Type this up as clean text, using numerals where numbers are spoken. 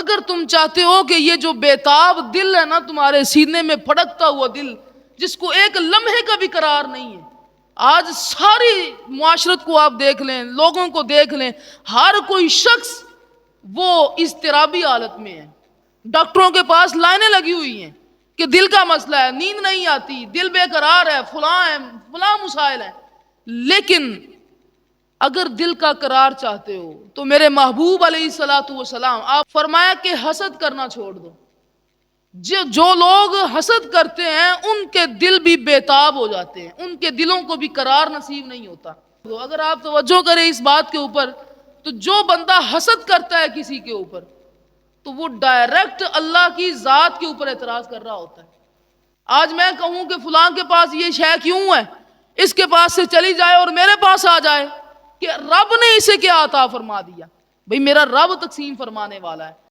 اگر تم چاہتے ہو کہ یہ جو بیتاب دل ہے نا تمہارے سینے میں پھڑکتا ہوا دل، جس کو ایک لمحے کا بھی قرار نہیں ہے، آج ساری معاشرت کو آپ دیکھ لیں، لوگوں کو دیکھ لیں، ہر کوئی شخص وہ اضطرابی حالت میں ہے۔ ڈاکٹروں کے پاس لائنیں لگی ہوئی ہیں کہ دل کا مسئلہ ہے، نیند نہیں آتی، دل بے قرار ہے، فلاں مسائل ہے۔ لیکن اگر دل کا قرار چاہتے ہو تو میرے محبوب علیہ الصلوۃ والسلام آپ فرمایا کہ حسد کرنا چھوڑ دو۔ جو لوگ حسد کرتے ہیں ان کے دل بھی بیتاب ہو جاتے ہیں، ان کے دلوں کو بھی قرار نصیب نہیں ہوتا۔ تو اگر آپ توجہ کریں اس بات کے اوپر، تو جو بندہ حسد کرتا ہے کسی کے اوپر تو وہ ڈائریکٹ اللہ کی ذات کے اوپر اعتراض کر رہا ہوتا ہے۔ آج میں کہوں کہ فلاں کے پاس یہ شے کیوں ہے، اس کے پاس سے چلی جائے اور میرے پاس آ جائے کہ رب نے اسے کیا عطا فرما دیا، بھئی میرا رب تقسیم فرمانے والا ہے۔